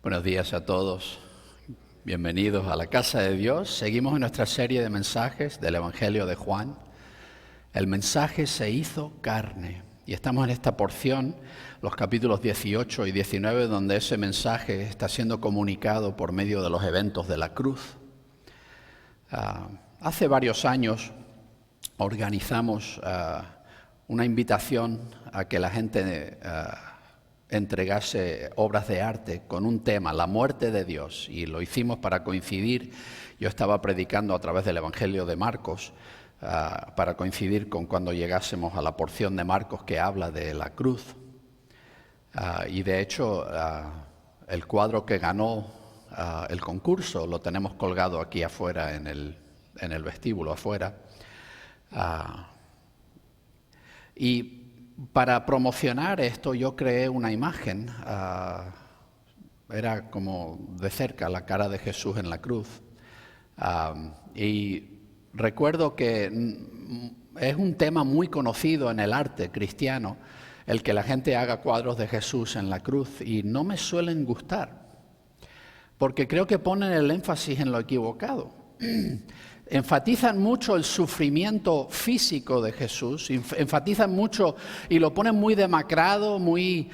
Buenos días a todos, bienvenidos a la casa de Dios. Seguimos en nuestra serie de mensajes del Evangelio de Juan. El mensaje se hizo carne y estamos en esta porción, los capítulos 18 y 19, donde ese mensaje está siendo comunicado por medio de los eventos de la cruz. Hace varios años organizamos una invitación a que la gente entregase obras de arte con un tema, la muerte de Dios, y lo hicimos para coincidir. Yo estaba predicando a través del Evangelio de Marcos para coincidir con cuando llegásemos a la porción de Marcos que habla de la cruz. Y de hecho el cuadro que ganó el concurso lo tenemos colgado aquí afuera en el vestíbulo afuera. Y para promocionar esto yo creé una imagen, era como de cerca la cara de Jesús en la cruz, y recuerdo que es un tema muy conocido en el arte cristiano, el que la gente haga cuadros de Jesús en la cruz, y no me suelen gustar, porque creo que ponen el énfasis en lo equivocado. Enfatizan mucho el sufrimiento físico de Jesús, enfatizan mucho y lo ponen muy demacrado, muy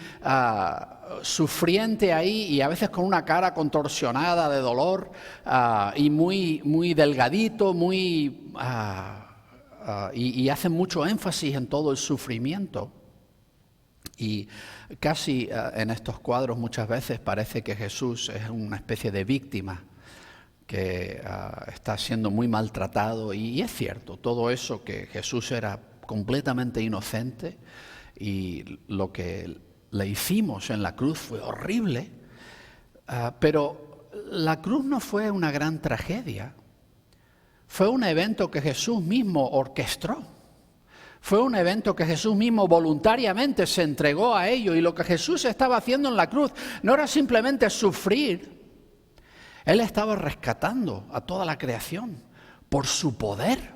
sufriente ahí, y a veces con una cara contorsionada de dolor, y muy delgadito, y hacen mucho énfasis en todo el sufrimiento. Y casi en estos cuadros muchas veces parece que Jesús es una especie de víctima que está siendo muy maltratado, y es cierto, todo eso, que Jesús era completamente inocente y lo que le hicimos en la cruz fue horrible, pero la cruz no fue una gran tragedia, fue un evento que Jesús mismo orquestó, fue un evento que Jesús mismo voluntariamente se entregó a ello, y lo que Jesús estaba haciendo en la cruz no era simplemente sufrir. Él estaba rescatando a toda la creación por su poder,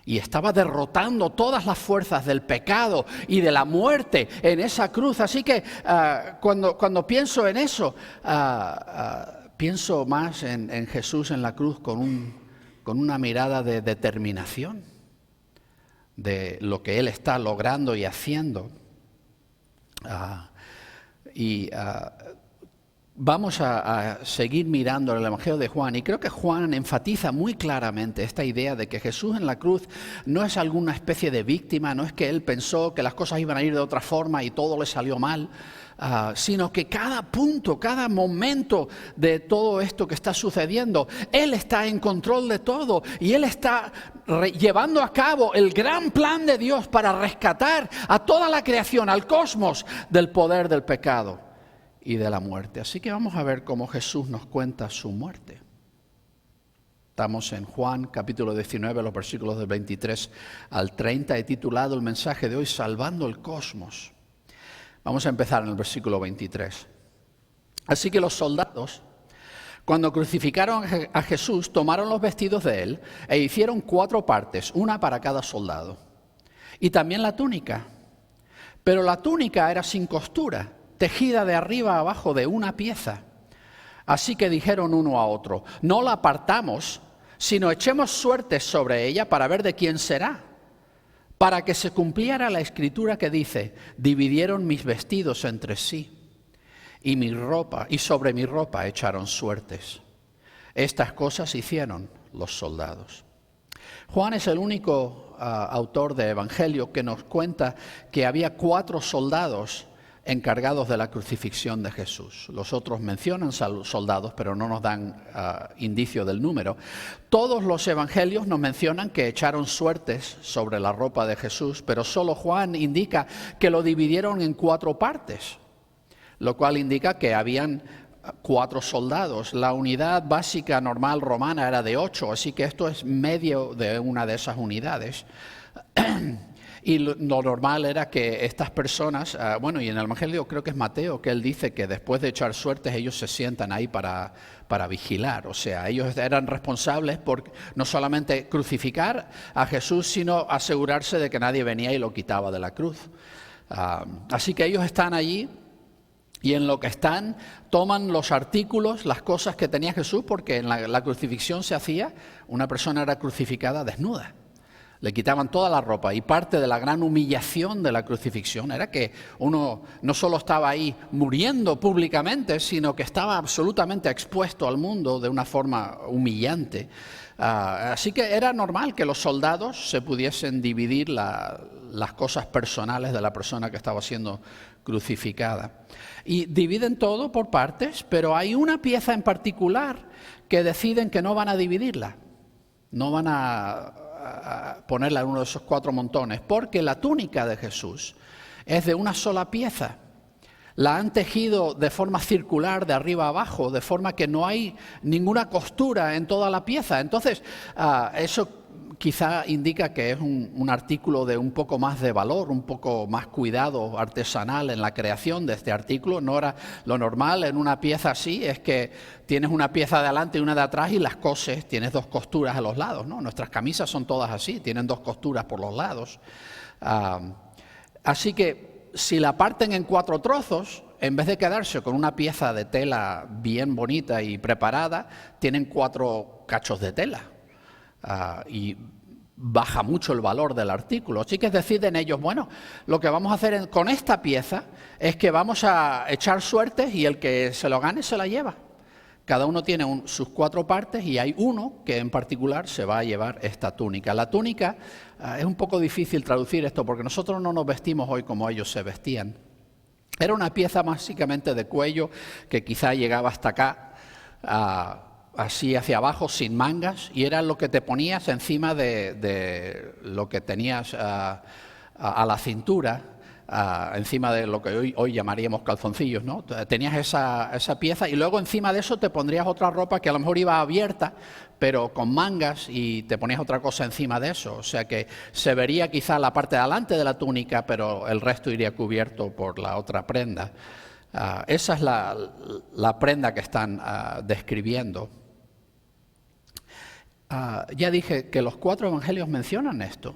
y estaba derrotando todas las fuerzas del pecado y de la muerte en esa cruz. Así que cuando pienso en eso, pienso más en Jesús en la cruz con una mirada de determinación de lo que Él está logrando y haciendo. Vamos a seguir mirando el Evangelio de Juan, y creo que Juan enfatiza muy claramente esta idea de que Jesús en la cruz no es alguna especie de víctima, no es que Él pensó que las cosas iban a ir de otra forma y todo le salió mal, sino que cada punto, cada momento de todo esto que está sucediendo, Él está en control de todo, y Él está llevando a cabo el gran plan de Dios para rescatar a toda la creación, al cosmos, del poder del pecado y de la muerte. Así que vamos a ver cómo Jesús nos cuenta su muerte. Estamos en Juan capítulo 19, los versículos del 23 al 30. He titulado el mensaje de hoy Salvando el Cosmos. Vamos a empezar en el versículo 23. Así que los soldados, cuando crucificaron a Jesús, tomaron los vestidos de él e hicieron 4 partes, una para cada soldado. Y también la túnica. Pero la túnica era sin costura, tejida de arriba a abajo de una pieza. Así que dijeron uno a otro: no la partamos, sino echemos suertes sobre ella para ver de quién será, para que se cumpliera la escritura que dice: dividieron mis vestidos entre sí, y sobre mi ropa echaron suertes. Estas cosas hicieron los soldados. Juan es el único autor de Evangelio que nos cuenta que había 4 soldados encargados de la crucifixión de Jesús. Los otros mencionan soldados, pero no nos dan indicio del número. Todos los evangelios nos mencionan que echaron suertes sobre la ropa de Jesús, pero solo Juan indica que lo dividieron en 4 partes, lo cual indica que habían 4 soldados. La unidad básica normal romana era de 8, así que esto es medio de una de esas unidades. Y lo normal era que estas personas, y en el Evangelio creo que es Mateo, que él dice que después de echar suertes ellos se sientan ahí para vigilar. O sea, ellos eran responsables por no solamente crucificar a Jesús, sino asegurarse de que nadie venía y lo quitaba de la cruz. Así que ellos están allí Y en lo que están, toman los artículos, las cosas que tenía Jesús, porque en la crucifixión se hacía, una persona era crucificada desnuda. Le quitaban toda la ropa y parte de la gran humillación de la crucifixión era que uno no solo estaba ahí muriendo públicamente, sino que estaba absolutamente expuesto al mundo de una forma humillante. Así que era normal que los soldados se pudiesen dividir las cosas personales de la persona que estaba siendo crucificada. Y dividen todo por partes, pero hay una pieza en particular que deciden que no van a dividirla. No van a ponerla en uno de esos 4 montones, porque la túnica de Jesús es de una sola pieza. La han tejido de forma circular, de arriba a abajo, de forma que no hay ninguna costura en toda la pieza. Entonces, eso quizá indica que es un artículo de un poco más de valor, un poco más cuidado artesanal en la creación de este artículo. No era lo normal en una pieza así, es que tienes una pieza de adelante y una de atrás y las coses, tienes 2 costuras a los lados, ¿no? Nuestras camisas son todas así, tienen 2 costuras por los lados. Así que si la parten en 4 trozos, en vez de quedarse con una pieza de tela bien bonita y preparada, tienen 4 cachos de tela. Y baja mucho el valor del artículo. Así que deciden ellos, bueno, lo que vamos a hacer con esta pieza es que vamos a echar suertes y el que se lo gane se la lleva. Cada uno tiene sus 4 partes y hay uno que en particular se va a llevar esta túnica. La túnica es un poco difícil traducir esto porque nosotros no nos vestimos hoy como ellos se vestían. Era una pieza básicamente de cuello que quizá llegaba hasta acá, así hacia abajo, sin mangas, y era lo que te ponías encima de lo que tenías a la cintura, encima de lo que hoy llamaríamos calzoncillos, ¿no? Tenías esa pieza y luego encima de eso te pondrías otra ropa que a lo mejor iba abierta, pero con mangas, y te ponías otra cosa encima de eso. O sea que se vería quizá la parte de adelante de la túnica, pero el resto iría cubierto por la otra prenda. Esa es la prenda que están describiendo. Ya dije que los 4 evangelios mencionan esto,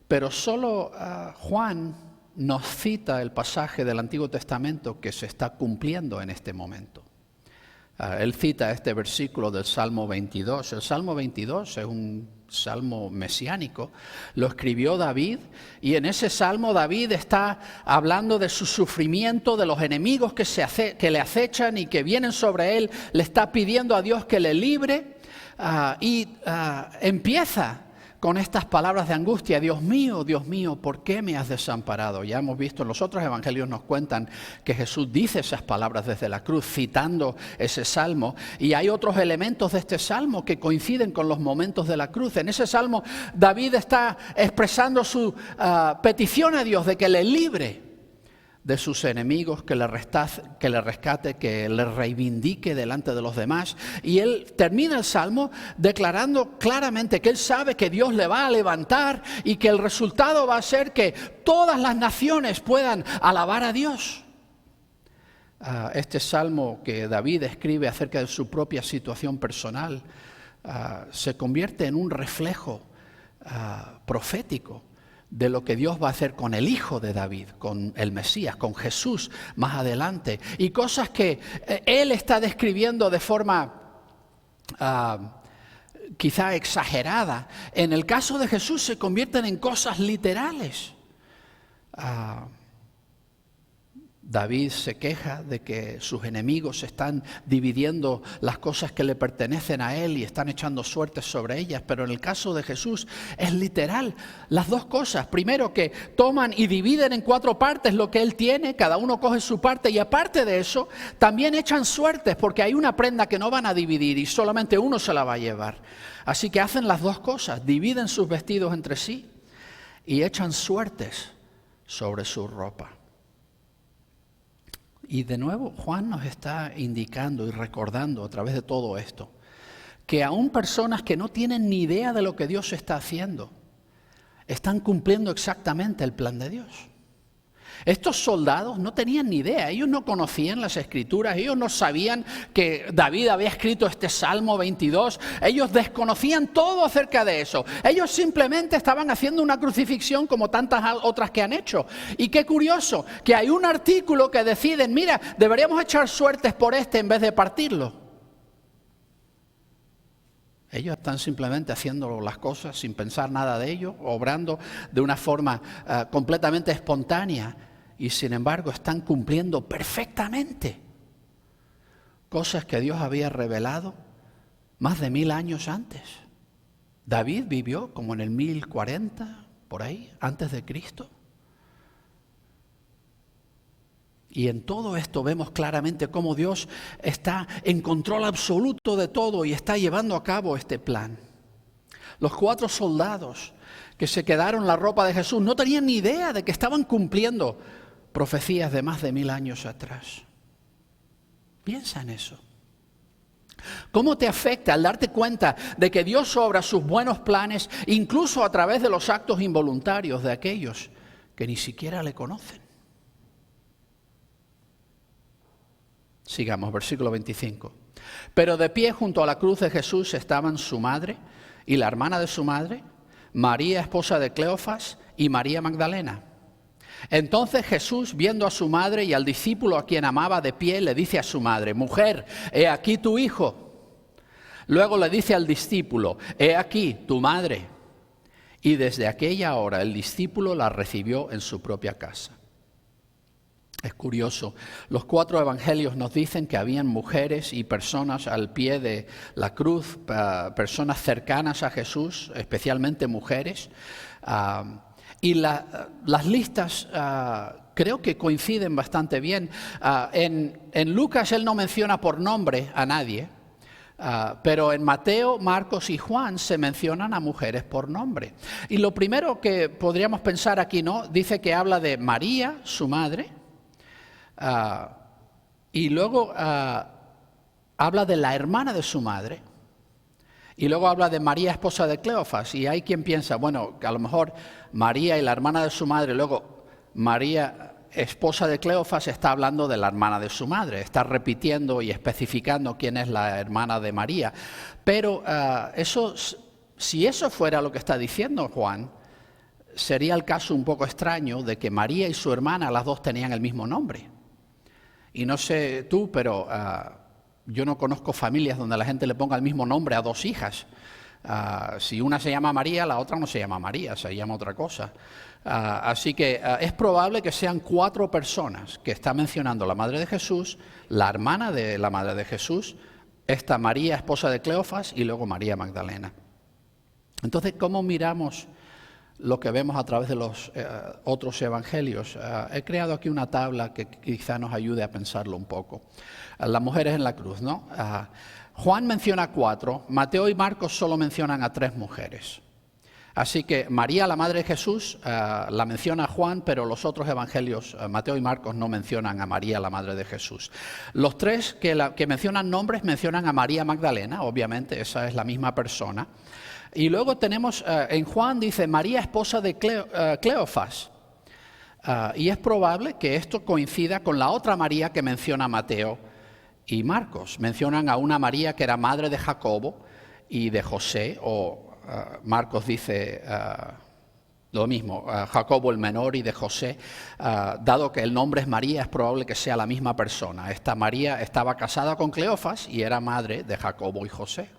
pero solo Juan nos cita el pasaje del Antiguo Testamento que se está cumpliendo en este momento. Él cita este versículo del Salmo 22. El Salmo 22 es un salmo mesiánico, lo escribió David, y en ese salmo David está hablando de su sufrimiento, de los enemigos que le acechan y que vienen sobre él. Le está pidiendo a Dios que le libre. Y empieza con estas palabras de angustia: Dios mío, ¿por qué me has desamparado? Ya hemos visto en los otros evangelios, nos cuentan que Jesús dice esas palabras desde la cruz, citando ese salmo. Y hay otros elementos de este salmo que coinciden con los momentos de la cruz. En ese salmo David está expresando su petición a Dios de que le libre de sus enemigos, que le rescate, que le reivindique delante de los demás. Y él termina el Salmo declarando claramente que él sabe que Dios le va a levantar y que el resultado va a ser que todas las naciones puedan alabar a Dios. Este Salmo que David escribe acerca de su propia situación personal se convierte en un reflejo profético de lo que Dios va a hacer con el hijo de David, con el Mesías, con Jesús más adelante. Y cosas que él está describiendo de forma quizá exagerada, en el caso de Jesús se convierten en cosas literales. David se queja de que sus enemigos están dividiendo las cosas que le pertenecen a él y están echando suertes sobre ellas, pero en el caso de Jesús es literal, las 2 cosas. Primero, que toman y dividen en 4 partes lo que él tiene, cada uno coge su parte, y aparte de eso, también echan suertes, porque hay una prenda que no van a dividir y solamente uno se la va a llevar. Así que hacen las 2 cosas, dividen sus vestidos entre sí y echan suertes sobre su ropa. Y de nuevo Juan nos está indicando y recordando a través de todo esto que aún personas que no tienen ni idea de lo que Dios está haciendo están cumpliendo exactamente el plan de Dios. Estos soldados no tenían ni idea, ellos no conocían las Escrituras, ellos no sabían que David había escrito este Salmo 22, ellos desconocían todo acerca de eso. Ellos simplemente estaban haciendo una crucifixión como tantas otras que han hecho. Y qué curioso, que hay un artículo que deciden, mira, deberíamos echar suertes por este en vez de partirlo. Ellos están simplemente haciendo las cosas sin pensar nada de ello, obrando de una forma completamente espontánea. Y sin embargo están cumpliendo perfectamente cosas que Dios había revelado más de 1000 años antes. David vivió como en el 1040, por ahí, antes de Cristo. Y en todo esto vemos claramente cómo Dios está en control absoluto de todo y está llevando a cabo este plan. Los 4 soldados que se quedaron la ropa de Jesús no tenían ni idea de que estaban cumpliendo profecías de más de 1000 años atrás. Piensa en eso. ¿Cómo te afecta al darte cuenta de que Dios obra sus buenos planes incluso a través de los actos involuntarios de aquellos que ni siquiera le conocen? Sigamos, versículo 25. Pero de pie junto a la cruz de Jesús estaban su madre y la hermana de su madre, María, esposa de Cleofas, y María Magdalena. Entonces Jesús, viendo a su madre y al discípulo a quien amaba de pie, le dice a su madre: mujer, he aquí tu hijo. Luego le dice al discípulo: he aquí tu madre. Y desde aquella hora el discípulo la recibió en su propia casa. Es curioso, los 4 evangelios nos dicen que habían mujeres y personas al pie de la cruz, personas cercanas a Jesús, especialmente mujeres. Y las listas creo que coinciden bastante bien. En Lucas él no menciona por nombre a nadie, pero en Mateo, Marcos y Juan se mencionan a mujeres por nombre. Y lo primero que podríamos pensar aquí, ¿no? Dice que habla de María, su madre, y luego habla de la hermana de su madre. Y luego habla de María, esposa de Cleofas, y hay quien piensa, bueno, que a lo mejor María y la hermana de su madre, luego María, esposa de Cleofas, está hablando de la hermana de su madre, está repitiendo y especificando quién es la hermana de María. Pero si eso fuera lo que está diciendo Juan, sería el caso un poco extraño de que María y su hermana, las dos tenían el mismo nombre. Y no sé tú, pero yo no conozco familias donde la gente le ponga el mismo nombre a 2 hijas. Si una se llama María, la otra no se llama María, se llama otra cosa. Así que es probable que sean 4 personas que está mencionando la madre de Jesús, la hermana de la madre de Jesús, esta María, esposa de Cleofas, y luego María Magdalena. Entonces, ¿cómo miramos lo que vemos a través de los otros evangelios? He creado aquí una tabla que quizá nos ayude a pensarlo un poco. Las mujeres en la cruz, ¿no? Juan menciona 4, Mateo y Marcos solo mencionan a 3 mujeres. Así que María, la madre de Jesús, la menciona Juan, pero los otros evangelios, Mateo y Marcos, no mencionan a María, la madre de Jesús. Los 3 que mencionan nombres mencionan a María Magdalena, obviamente, esa es la misma persona. Y luego tenemos, en Juan dice María, esposa de Cleofas. Y es probable que esto coincida con la otra María que menciona Mateo y Marcos. Mencionan a una María que era madre de Jacobo y de José, o Marcos dice lo mismo, Jacobo el menor y de José. Dado que el nombre es María, es probable que sea la misma persona. Esta María estaba casada con Cleofas y era madre de Jacobo y José.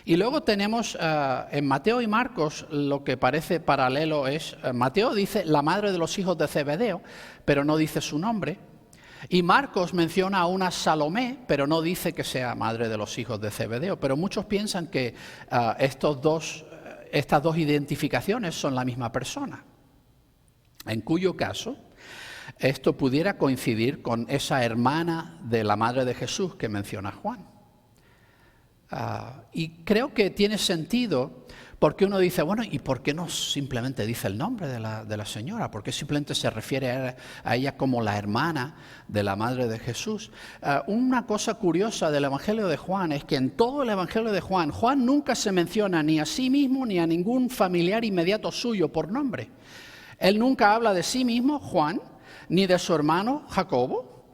Y luego tenemos en Mateo y Marcos lo que parece paralelo es, Mateo dice la madre de los hijos de Zebedeo, pero no dice su nombre. Y Marcos menciona a una Salomé, pero no dice que sea madre de los hijos de Zebedeo. Pero muchos piensan que estas dos identificaciones son la misma persona. En cuyo caso, esto pudiera coincidir con esa hermana de la madre de Jesús que menciona Juan. Y creo que tiene sentido porque uno dice, bueno, ¿y por qué no simplemente dice el nombre de la señora? ¿Por qué simplemente se refiere a ella como la hermana de la madre de Jesús? Una cosa curiosa del Evangelio de Juan es que en todo el Evangelio de Juan, Juan nunca se menciona ni a sí mismo ni a ningún familiar inmediato suyo por nombre. Él nunca habla de sí mismo, Juan, ni de su hermano Jacobo.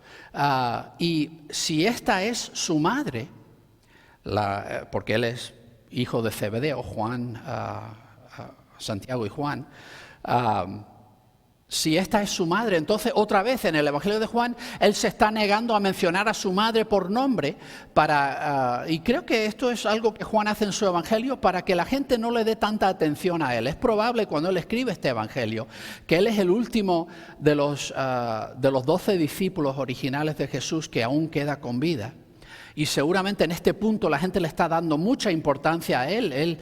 Y si esta es su madre, porque él es hijo de Zebedeo, Juan, Santiago y Juan, si esta es su madre, entonces otra vez en el Evangelio de Juan, él se está negando a mencionar a su madre por nombre, y creo que esto es algo que Juan hace en su Evangelio para que la gente no le dé tanta atención a él. Es probable cuando él escribe este Evangelio que él es el último de los 12 discípulos originales de Jesús que aún queda con vida. Y seguramente en este punto la gente le está dando mucha importancia a él. Él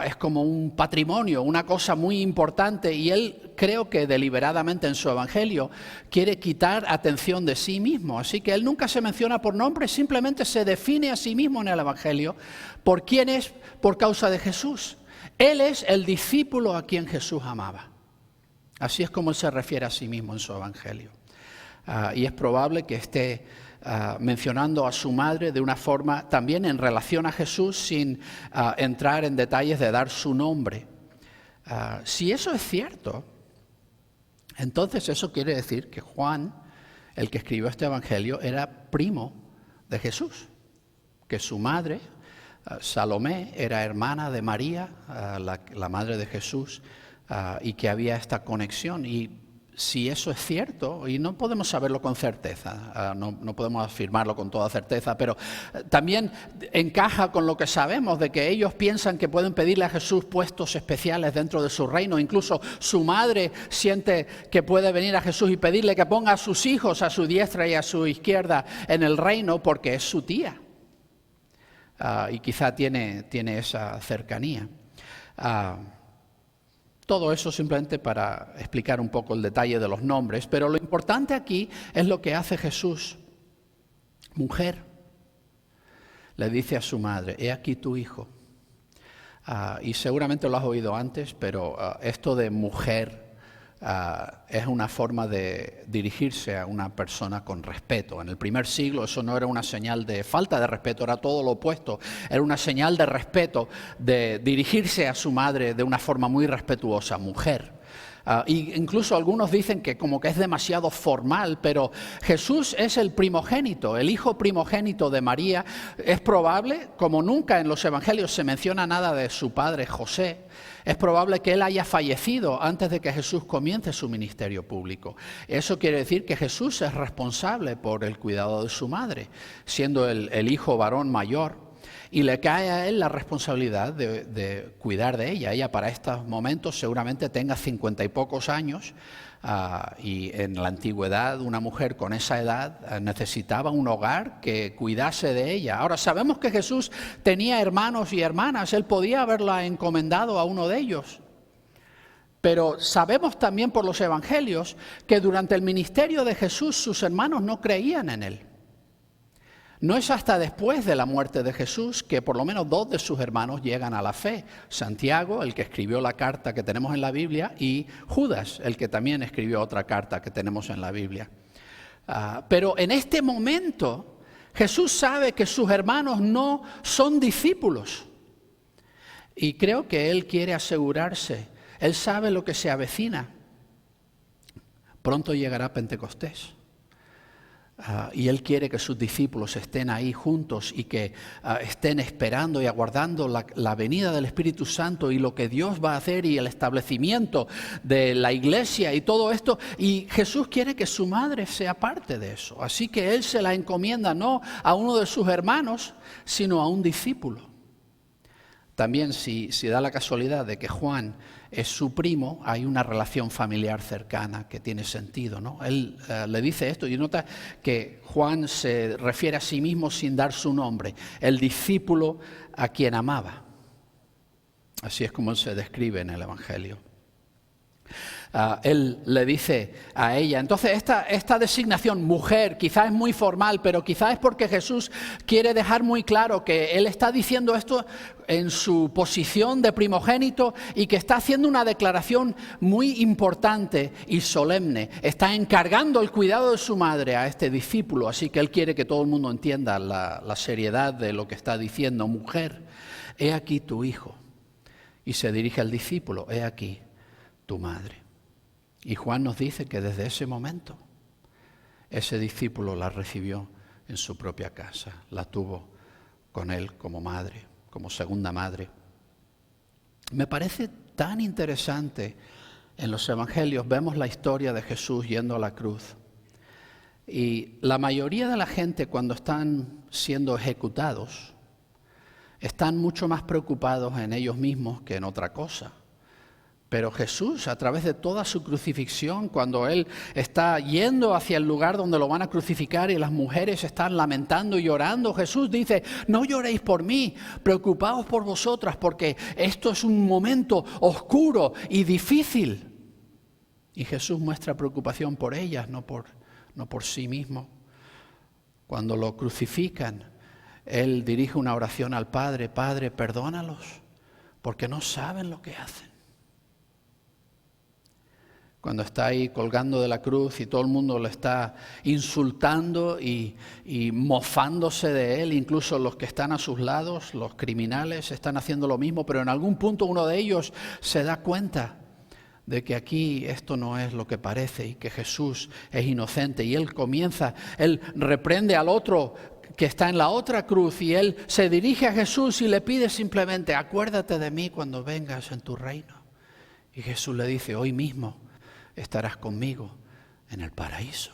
es como un patrimonio, una cosa muy importante, y él creo que deliberadamente en su Evangelio quiere quitar atención de sí mismo. Así que él nunca se menciona por nombre, simplemente se define a sí mismo en el Evangelio por quién es por causa de Jesús. Él es el discípulo a quien Jesús amaba. Así es como él se refiere a sí mismo en su Evangelio. Y es probable que esté mencionando a su madre de una forma también en relación a Jesús sin entrar en detalles de dar su nombre. Si eso es cierto, entonces eso quiere decir que Juan, el que escribió este Evangelio, era primo de Jesús, que su madre, Salomé, era hermana de María, la madre de Jesús, y que había esta conexión. Y si eso es cierto, y no podemos saberlo con certeza, no podemos afirmarlo con toda certeza, pero también encaja con lo que sabemos de que ellos piensan que pueden pedirle a Jesús puestos especiales dentro de su reino. Incluso su madre siente que puede venir a Jesús y pedirle que ponga a sus hijos a su diestra y a su izquierda en el reino porque es su tía. Y quizá tiene esa cercanía. Todo eso simplemente para explicar un poco el detalle de los nombres, pero lo importante aquí es lo que hace Jesús. Mujer, le dice a su madre, he aquí tu hijo. Y seguramente lo has oído antes, pero esto de mujer es una forma de dirigirse a una persona con respeto. En el primer siglo eso no era una señal de falta de respeto, era todo lo opuesto. Era una señal de respeto, de dirigirse a su madre de una forma muy respetuosa, mujer. Y incluso algunos dicen que como que es demasiado formal, pero Jesús es el primogénito, el hijo primogénito de María. Es probable, como nunca en los evangelios se menciona nada de su padre José, es probable que él haya fallecido antes de que Jesús comience su ministerio público. Eso quiere decir que Jesús es responsable por el cuidado de su madre, siendo el hijo varón mayor. Y le cae a él la responsabilidad de cuidar de ella. Ella para estos momentos seguramente tenga 50 y pocos años, y en la antigüedad una mujer con esa edad necesitaba un hogar que cuidase de ella. Ahora sabemos que Jesús tenía hermanos y hermanas, él podía haberla encomendado a uno de ellos. Pero sabemos también por los evangelios que durante el ministerio de Jesús sus hermanos no creían en él. No es hasta después de la muerte de Jesús que por lo menos 2 de sus hermanos llegan a la fe. Santiago, el que escribió la carta que tenemos en la Biblia, y Judas, el que también escribió otra carta que tenemos en la Biblia. Pero en este momento Jesús sabe que sus hermanos no son discípulos. Y creo que Él quiere asegurarse. Él sabe lo que se avecina. Pronto llegará Pentecostés. Y Él quiere que sus discípulos estén ahí juntos y que estén esperando y aguardando la venida del Espíritu Santo y lo que Dios va a hacer y el establecimiento de la iglesia y todo esto. Y Jesús quiere que su madre sea parte de eso. Así que Él se la encomienda no a uno de sus hermanos, sino a un discípulo. También si da la casualidad de que Juan es su primo, hay una relación familiar cercana que tiene sentido, ¿no? Él le dice esto y nota que Juan se refiere a sí mismo sin dar su nombre, el discípulo a quien amaba. Así es como él se describe en el Evangelio. Él le dice a ella. Entonces esta designación mujer quizás es muy formal, pero quizás es porque Jesús quiere dejar muy claro que Él está diciendo esto en su posición de primogénito y que está haciendo una declaración muy importante y solemne. Está encargando el cuidado de su madre a este discípulo, así que Él quiere que todo el mundo entienda la seriedad de lo que está diciendo. Mujer, he aquí tu hijo. Y se dirige al discípulo, he aquí tu madre. Y Juan nos dice que desde ese momento ese discípulo la recibió en su propia casa, la tuvo con él como madre, como segunda madre. Me parece tan interesante, en los evangelios vemos la historia de Jesús yendo a la cruz. Y la mayoría de la gente, cuando están siendo ejecutados, están mucho más preocupados en ellos mismos que en otra cosa. Pero Jesús, a través de toda su crucifixión, cuando Él está yendo hacia el lugar donde lo van a crucificar y las mujeres están lamentando y llorando, Jesús dice: no lloréis por mí, preocupaos por vosotras, porque esto es un momento oscuro y difícil. Y Jesús muestra preocupación por ellas, no por sí mismo. Cuando lo crucifican, Él dirige una oración al Padre: Padre, perdónalos, porque no saben lo que hacen. Cuando está ahí colgando de la cruz y todo el mundo lo está insultando y mofándose de él, incluso los que están a sus lados, los criminales, están haciendo lo mismo, pero en algún punto uno de ellos se da cuenta de que aquí esto no es lo que parece y que Jesús es inocente, y él reprende al otro que está en la otra cruz, y él se dirige a Jesús y le pide simplemente: acuérdate de mí cuando vengas en tu reino. Y Jesús le dice: hoy mismo estarás conmigo en el paraíso.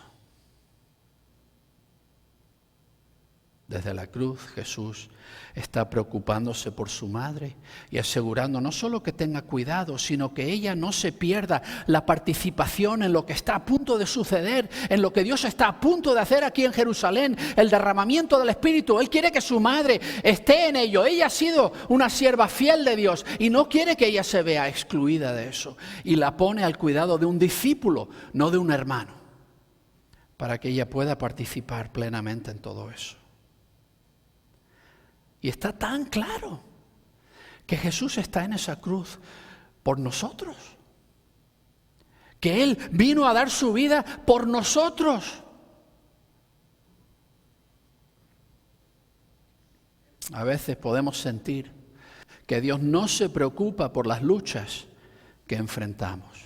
Desde la cruz, Jesús está preocupándose por su madre y asegurando no solo que tenga cuidado, sino que ella no se pierda la participación en lo que está a punto de suceder, en lo que Dios está a punto de hacer aquí en Jerusalén, el derramamiento del Espíritu. Él quiere que su madre esté en ello. Ella ha sido una sierva fiel de Dios y no quiere que ella se vea excluida de eso. Y la pone al cuidado de un discípulo, no de un hermano, para que ella pueda participar plenamente en todo eso. Y está tan claro que Jesús está en esa cruz por nosotros, que Él vino a dar su vida por nosotros. A veces podemos sentir que Dios no se preocupa por las luchas que enfrentamos.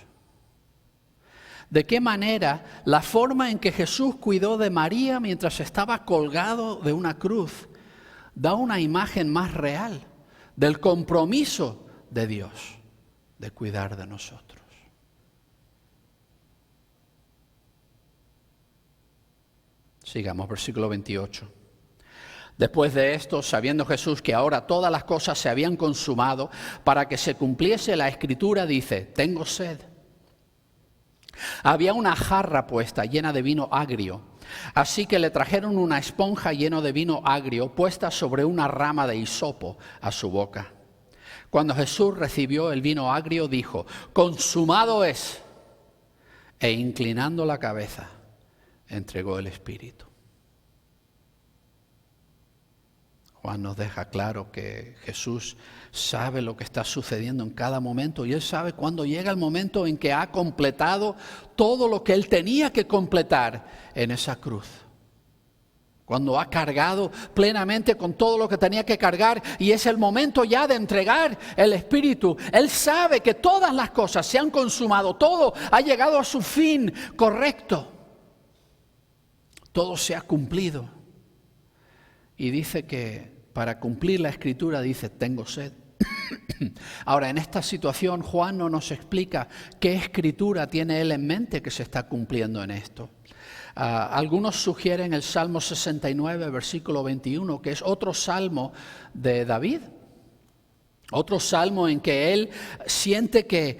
¿De qué manera la forma en que Jesús cuidó de María mientras estaba colgado de una cruz da una imagen más real del compromiso de Dios de cuidar de nosotros? Sigamos, versículo 28. Después de esto, sabiendo Jesús que ahora todas las cosas se habían consumado, para que se cumpliese la Escritura, dice: tengo sed. Había una jarra puesta llena de vino agrio. Así que le trajeron una esponja llena de vino agrio puesta sobre una rama de hisopo a su boca. Cuando Jesús recibió el vino agrio, dijo: consumado es. E inclinando la cabeza, entregó el Espíritu. Juan nos deja claro que Jesús sabe lo que está sucediendo en cada momento, y Él sabe cuándo llega el momento en que ha completado todo lo que Él tenía que completar en esa cruz. Cuando ha cargado plenamente con todo lo que tenía que cargar, y es el momento ya de entregar el Espíritu. Él sabe que todas las cosas se han consumado, todo ha llegado a su fin correcto. Todo se ha cumplido. Y dice que para cumplir la Escritura, dice: tengo sed. Ahora, en esta situación, Juan no nos explica qué Escritura tiene él en mente que se está cumpliendo en esto. Algunos sugieren el Salmo 69, versículo 21, que es otro salmo de David. Otro salmo en que él siente que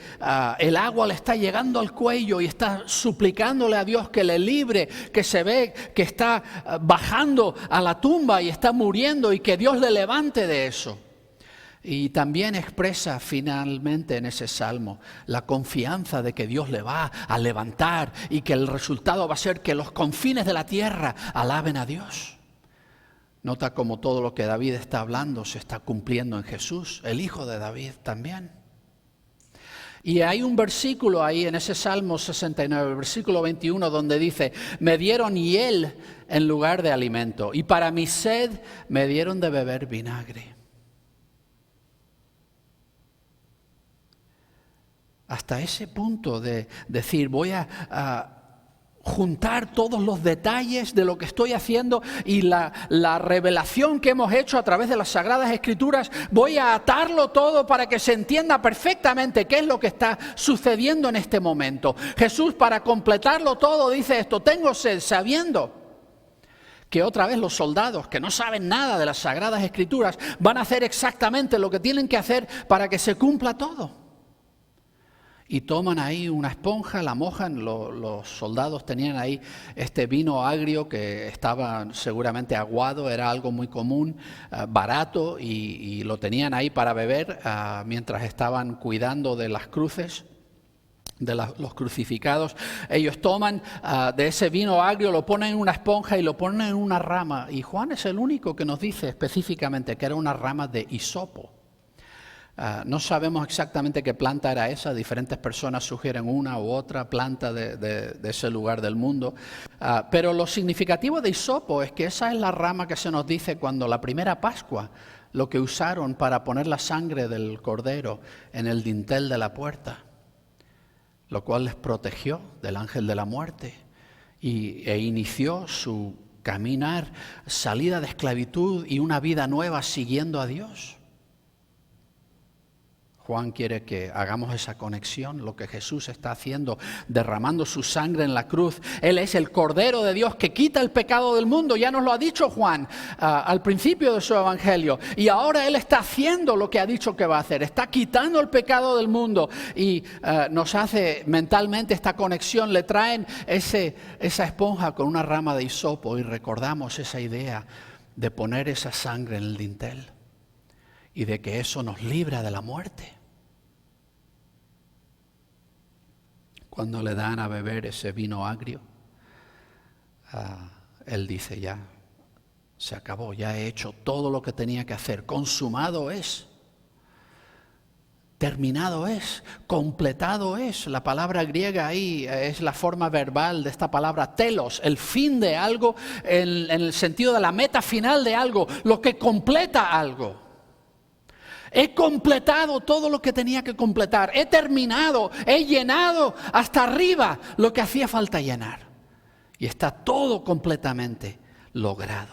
el agua le está llegando al cuello y está suplicándole a Dios que le libre, que se ve que está bajando a la tumba y está muriendo, y que Dios le levante de eso. Y también expresa finalmente en ese salmo la confianza de que Dios le va a levantar y que el resultado va a ser que los confines de la tierra alaben a Dios. Nota cómo todo lo que David está hablando se está cumpliendo en Jesús, el hijo de David también. Y hay un versículo ahí en ese Salmo 69, el versículo 21, donde dice: me dieron hiel en lugar de alimento, y para mi sed me dieron de beber vinagre. Hasta ese punto de decir: voy a juntar todos los detalles de lo que estoy haciendo y la revelación que hemos hecho a través de las Sagradas Escrituras, voy a atarlo todo para que se entienda perfectamente qué es lo que está sucediendo en este momento. Jesús, para completarlo todo, dice esto: tengo sed, sabiendo que otra vez los soldados que no saben nada de las Sagradas Escrituras van a hacer exactamente lo que tienen que hacer para que se cumpla todo. Y toman ahí una esponja, la mojan, los soldados tenían ahí este vino agrio que estaba seguramente aguado, era algo muy común, barato, y lo tenían ahí para beber mientras estaban cuidando de las cruces, de los crucificados. Ellos toman de ese vino agrio, lo ponen en una esponja y lo ponen en una rama. Y Juan es el único que nos dice específicamente que era una rama de hisopo. No sabemos exactamente qué planta era esa, diferentes personas sugieren una u otra planta de ese lugar del mundo, pero lo significativo de hisopo es que esa es la rama que se nos dice cuando la primera Pascua, lo que usaron para poner la sangre del cordero en el dintel de la puerta, lo cual les protegió del ángel de la muerte e inició su caminar, salida de esclavitud y una vida nueva siguiendo a Dios. Juan quiere que hagamos esa conexión, lo que Jesús está haciendo, derramando su sangre en la cruz. Él es el Cordero de Dios que quita el pecado del mundo, ya nos lo ha dicho Juan al principio de su evangelio. Y ahora Él está haciendo lo que ha dicho que va a hacer, está quitando el pecado del mundo y nos hace mentalmente esta conexión. Le traen esa esponja con una rama de hisopo y recordamos esa idea de poner esa sangre en el dintel. Y de que eso nos libra de la muerte. Cuando le dan a beber ese vino agrio, Él dice: ya, se acabó, ya he hecho todo lo que tenía que hacer. Consumado es, terminado es, completado es. La palabra griega ahí es la forma verbal de esta palabra telos, el fin de algo, en el sentido de la meta final de algo, lo que completa algo. He completado todo lo que tenía que completar. He terminado, he llenado hasta arriba lo que hacía falta llenar. Y está todo completamente logrado.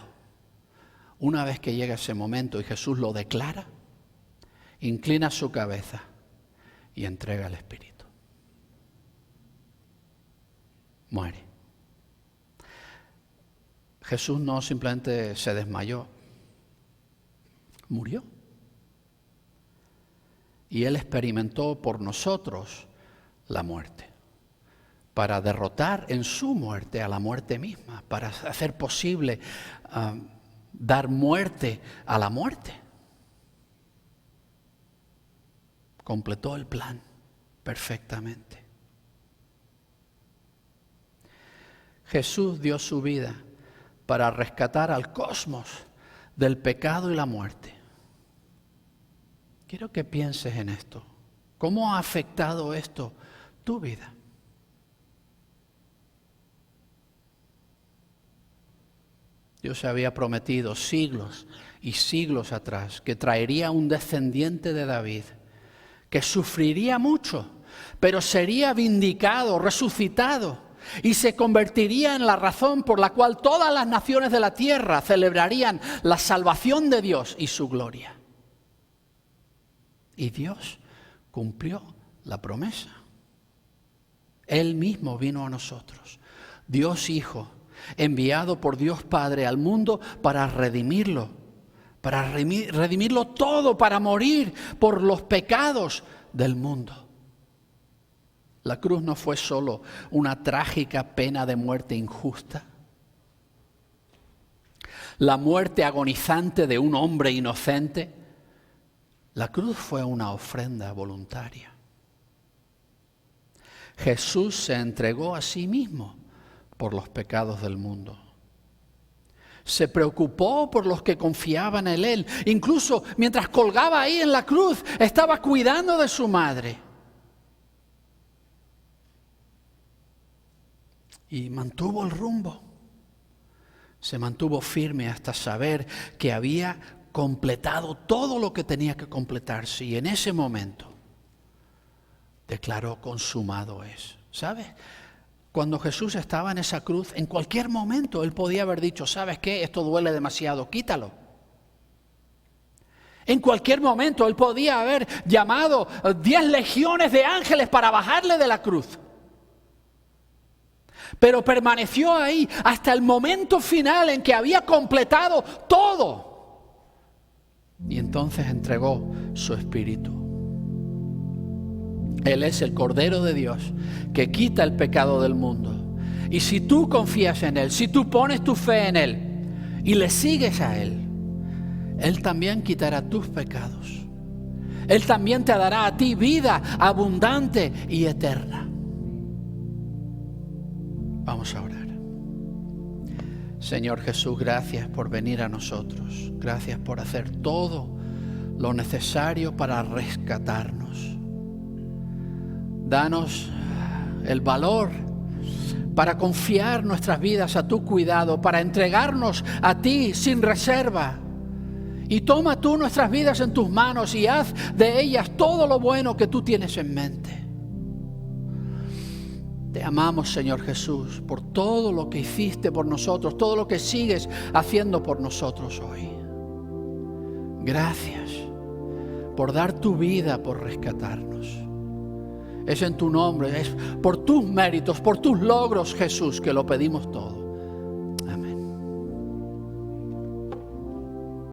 Una vez que llega ese momento y Jesús lo declara, inclina su cabeza y entrega el Espíritu. Muere. Jesús no simplemente se desmayó, murió. Y Él experimentó por nosotros la muerte, para derrotar en su muerte a la muerte misma, para hacer posible dar muerte a la muerte. Completó el plan perfectamente. Jesús dio su vida para rescatar al cosmos del pecado y la muerte. Quiero que pienses en esto. ¿Cómo ha afectado esto tu vida? Dios se había prometido siglos y siglos atrás que traería un descendiente de David, que sufriría mucho, pero sería vindicado, resucitado, y se convertiría en la razón por la cual todas las naciones de la tierra celebrarían la salvación de Dios y su gloria. Y Dios cumplió la promesa. Él mismo vino a nosotros, Dios Hijo, enviado por Dios Padre al mundo para redimirlo todo, para morir por los pecados del mundo. La cruz no fue solo una trágica pena de muerte injusta, la muerte agonizante de un hombre inocente. La cruz fue una ofrenda voluntaria. Jesús se entregó a sí mismo por los pecados del mundo. Se preocupó por los que confiaban en Él. Incluso mientras colgaba ahí en la cruz, estaba cuidando de su madre. Y mantuvo el rumbo. Se mantuvo firme hasta saber que había completado todo lo que tenía que completarse, y en ese momento declaró: consumado es. ¿Sabes? Cuando Jesús estaba en esa cruz, en cualquier momento Él podía haber dicho, ¿sabes qué? Esto duele demasiado, quítalo. En cualquier momento Él podía haber llamado 10 legiones de ángeles para bajarle de la cruz. Pero permaneció ahí hasta el momento final en que había completado todo. Y entonces entregó su espíritu. Él es el Cordero de Dios que quita el pecado del mundo. Y si tú confías en Él, si tú pones tu fe en Él y le sigues a Él, Él también quitará tus pecados. Él también te dará a ti vida abundante y eterna. Vamos a orar. Señor Jesús, gracias por venir a nosotros. Gracias por hacer todo lo necesario para rescatarnos. Danos el valor para confiar nuestras vidas a tu cuidado, para entregarnos a ti sin reserva. Y toma tú nuestras vidas en tus manos y haz de ellas todo lo bueno que tú tienes en mente. Te amamos, Señor Jesús, por todo lo que hiciste por nosotros, todo lo que sigues haciendo por nosotros hoy. Gracias por dar tu vida por rescatarnos. Es en tu nombre, es por tus méritos, por tus logros, Jesús, que lo pedimos todo.